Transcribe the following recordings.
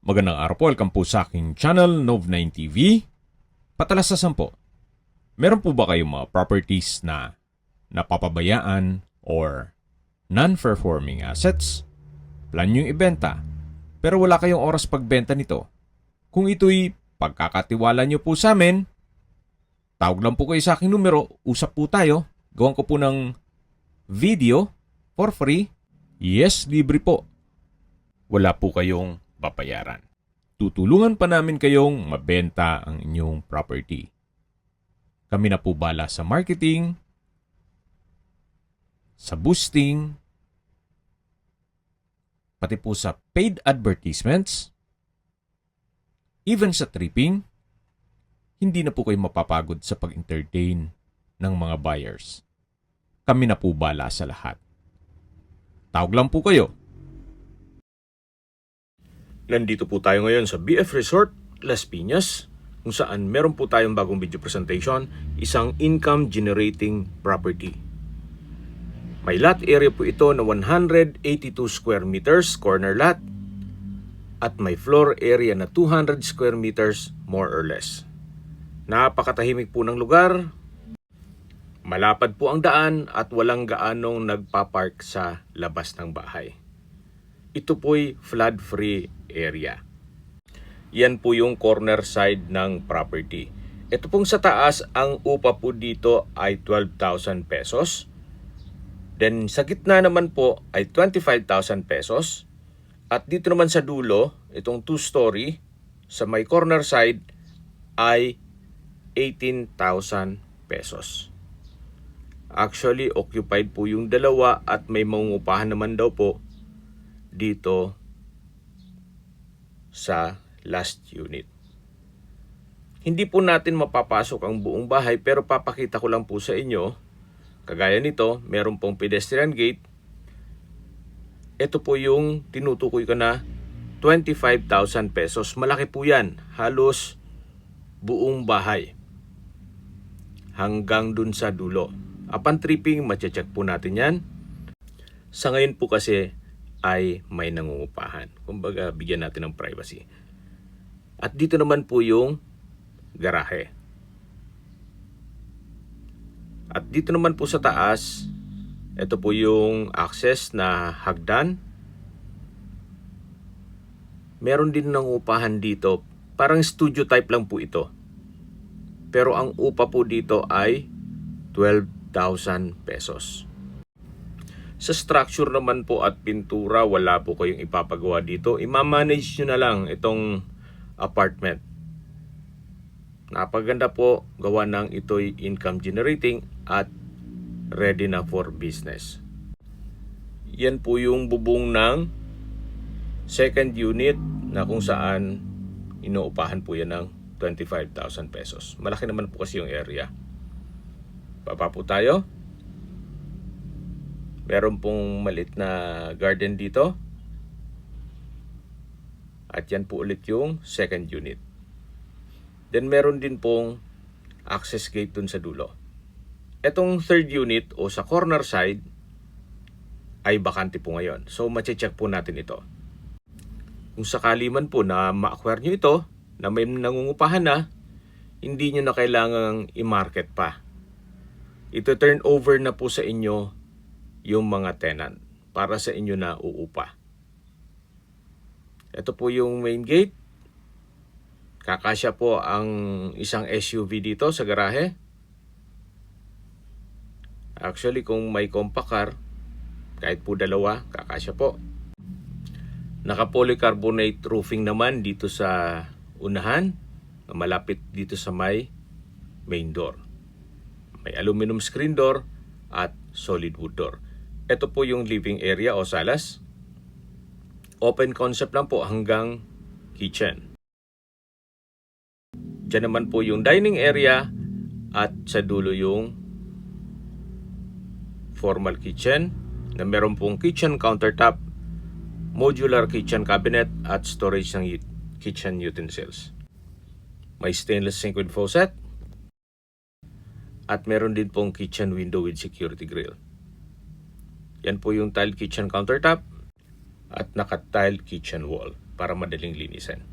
Magandang araw po, welcome po sa aking channel, Nov9 TV. Patalasasan po, meron po ba kayong mga properties na napapabayaan or non-performing assets? Plan nyo ibenta, pero wala kayong oras pagbenta nito. Kung ito'y pagkakatiwala nyo po sa amin, tawag lang po kayo sa aking numero, usap po tayo, gawan ko po ng video for free. Yes, libre po. Wala po kayong babayaran. Tutulungan pa namin kayong mabenta ang inyong property. Kami na po bala sa marketing, sa boosting, pati po sa paid advertisements, even sa tripping. Hindi na po kayo mapapagod sa pag-entertain ng mga buyers. Kami na po bala sa lahat. Tawag lang po kayo. Nandito po tayo ngayon sa BF Resort, Las Piñas, kung saan meron po tayong bagong video presentation, isang income generating property. May lot area po ito na 182 square meters, corner lot, at may floor area na 200 square meters, more or less. Napakatahimik po ng lugar, malapad po ang daan at walang gaanong nagpapark sa labas ng bahay. Ito po'y flood-free area. Yan po yung corner side ng property. Ito pong sa taas, ang upa po dito ay 12,000 pesos. Then sa gitna naman po ay 25,000 pesos. At dito naman sa dulo, itong 2-story, sa may corner side ay 18,000 pesos. Actually, occupied po yung dalawa at may mangungupahan naman daw po dito sa last unit. Hindi po natin mapapasok ang buong bahay pero papakita ko lang po sa inyo. Kagaya nito, meron pong pedestrian gate. Ito po yung tinutukoy ko na 25,000 pesos. Malaki po yan. Halos buong bahay. Hanggang dun sa dulo. Upon tripping, matcheck po natin yan. Sa ngayon po kasi ay may nangungupahan. Kumbaga, bigyan natin ng privacy. At dito naman po yung garahe. At dito naman po sa taas, ito po yung access na hagdan. Meron din nangungupahan dito. Parang studio type lang po ito. Pero ang upa po dito ay 12,000 pesos. Sa structure naman po at pintura, wala po kayong ipapagawa dito. Ima-manage nyo na lang itong apartment. Napaganda po, gawa ng ito'y income generating at ready na for business. Yan po yung bubong ng second unit na kung saan inuupahan po yan ng 25,000 pesos. Malaki naman po kasi yung area. Baba po tayo. Meron pong maliit na garden dito. At yan po ulit yung second unit. Then meron din pong access gate dun sa dulo. Etong third unit o sa corner side ay bakante po ngayon. So mache-check po natin ito. Kung sakali man po na ma-acquire nyo ito, na may nangungupahan na, hindi nyo na kailangang i-market pa. Ito turn over na po sa inyo yung mga tenant para sa inyo na uupa. Ito po yung main gate. Kakasya po ang isang SUV dito sa garahe. Actually, kung may compact car, kahit po dalawa, kakasya po. Naka-polycarbonate roofing naman dito sa unahan, malapit dito sa may main door. May aluminum screen door at solid wood door. Ito po yung living area o salas. Open concept lang po hanggang kitchen. Diyan naman po yung dining area at sa dulo yung formal kitchen na meron pong kitchen countertop, modular kitchen cabinet at storage ng kitchen utensils. May stainless sink with faucet at meron din pong kitchen window with security grill. Yan po yung tiled kitchen countertop at naka-tiled kitchen wall. para madaling linisin.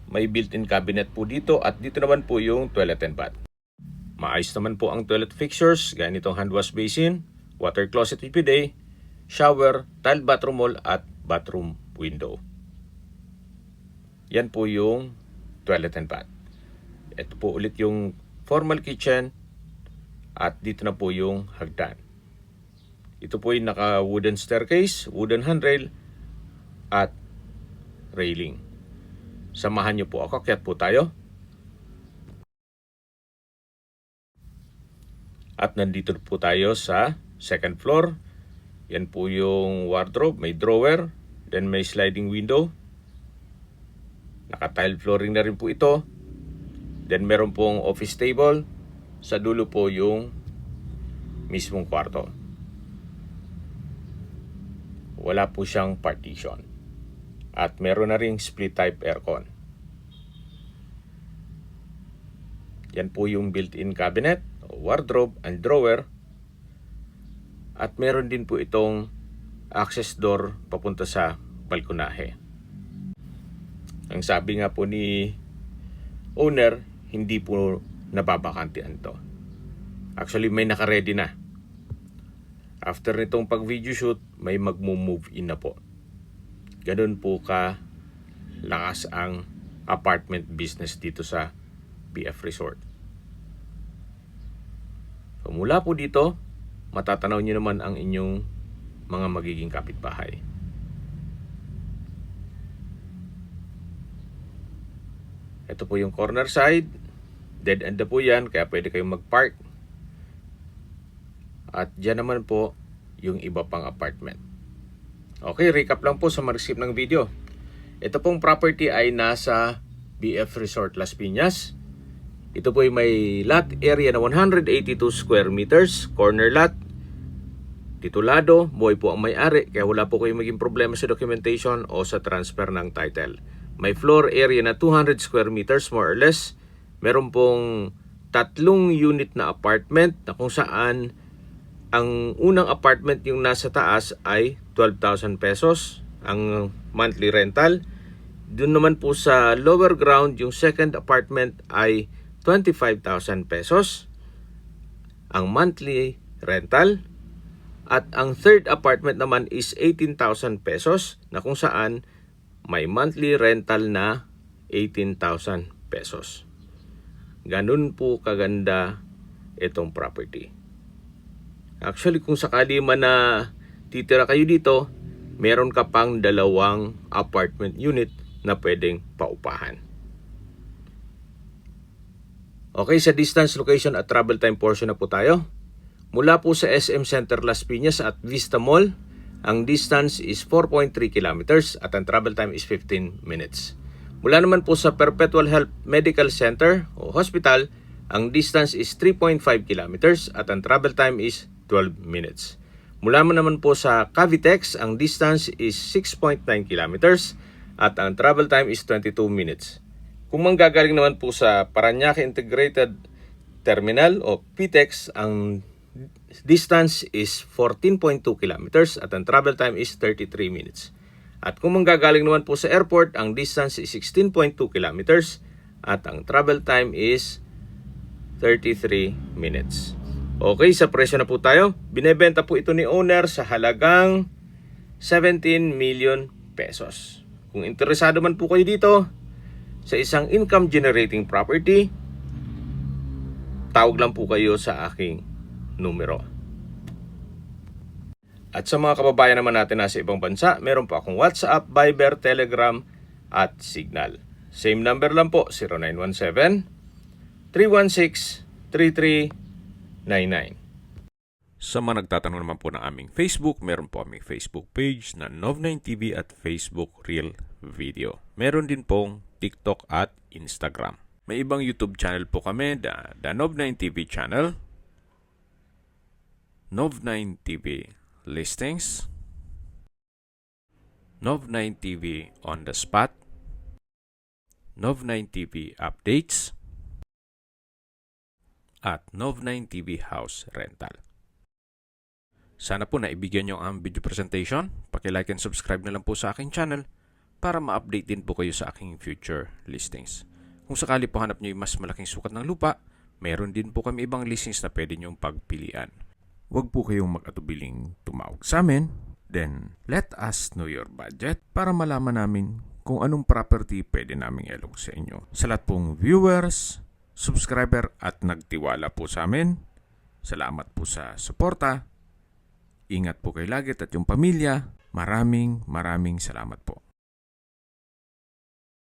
May built-in cabinet po dito at dito naman po yung toilet and bath. Maayos naman po ang toilet fixtures, gaya nitong hand wash basin, water closet with bidet, shower, tile bathroom wall at bathroom window. Yan po yung toilet and bath. Ito po ulit yung formal kitchen at dito na po yung hagdan. Ito po yung naka wooden staircase, wooden handrail at railing. Samahan niyo po ako, akyat po tayo. At nandito po tayo sa second floor. Yan po yung wardrobe, may drawer, then may sliding window. Naka-tile flooring na rin po ito. Then meron pong office table. Sa dulo po yung mismong kwarto. Wala po siyang partition. At meron na ring split type aircon. Yan po yung built-in cabinet, wardrobe and drawer. At meron din po itong access door papunta sa balkonahe. Ang sabi nga po ni owner, hindi po nababakantian to. Actually, may naka-ready na. After nitong pag-video shoot, may magmo-move in na po. Ganun po ka lakas ang apartment business dito sa BF Resort. So, mula po dito, matatanaw nyo naman ang inyong mga magiging kapitbahay. Ito po yung corner side. Dead end na po yan, kaya pwede kayong mag-park. At dyan naman po yung iba pang apartment. Okay, recap lang po sa mag-skip ng video. Ito pong property ay nasa BF Resort Las Piñas. Ito po ay may lot area na 182 square meters, corner lot. Titulado, buhay po ang may-ari, kaya wala po kayong maging problema sa documentation o sa transfer ng title. May floor area na 200 square meters more or less. Meron pong 3 unit na apartment na kung saan ang unang apartment yung nasa taas ay 12,000 pesos ang monthly rental. Doon naman po sa lower ground, yung second apartment ay 25,000 pesos ang monthly rental. At ang third apartment naman is 18,000 pesos na kung saan may monthly rental na 18,000 pesos. Ganun po kaganda itong property. Actually, kung sakali man na titira kayo dito, meron ka pang 2 apartment unit na pwedeng paupahan. Okay, sa distance, location at travel time portion na po tayo. Mula po sa SM Center Las Piñas at Vista Mall, ang distance is 4.3 kilometers at ang travel time is 15 minutes. Mula naman po sa Perpetual Health Medical Center o Hospital, ang distance is 3.5 kilometers at ang travel time is 12 minutes. Mula naman po sa Cavitex, ang distance is 6.9 kilometers at ang travel time is 22 minutes. Kung manggagaling naman po sa Parañaque Integrated Terminal o PTEX, ang distance is 14.2 kilometers at ang travel time is 33 minutes. At kung manggagaling naman po sa airport, ang distance is 16.2 kilometers at ang travel time is 33 minutes. Okay, sa presyo na po tayo. Binebenta po ito ni owner sa halagang 17 million pesos. Kung interesado man po kayo dito sa isang income generating property, tawag lang po kayo sa aking numero. At sa mga kababayan naman natin nasa ibang bansa, meron po akong WhatsApp, Viber, Telegram at Signal. Same number lang po, 0917-316-3399. Sa mga nagtatanong naman po ng aming Facebook, meron po aming Facebook page na Nov9TV at Facebook Real Video. Meron din pong TikTok at Instagram. May ibang YouTube channel po kami, the Nov9TV channel, Nov9TV Listings, Nov9TV On The Spot, Nov9TV Updates, at Nov9TV House Rental. Sana po naibigyan nyo ang video presentation. Paki-like and subscribe na lang po sa aking channel para ma-update din po kayo sa aking future listings. Kung sakali po hanap nyo yung mas malaking sukat ng lupa, meron din po kami ibang listings na pwede nyong pagpilian. Huwag po kayong mag-atubiling tumawag sa amin. Then, let us know your budget para malaman namin kung anong property pwede naming ilog sa inyo. Sa lahat pong viewers, subscriber at nagtiwala po sa amin, salamat po sa suporta. Ingat po kayo lagi at yung pamilya. Maraming salamat po.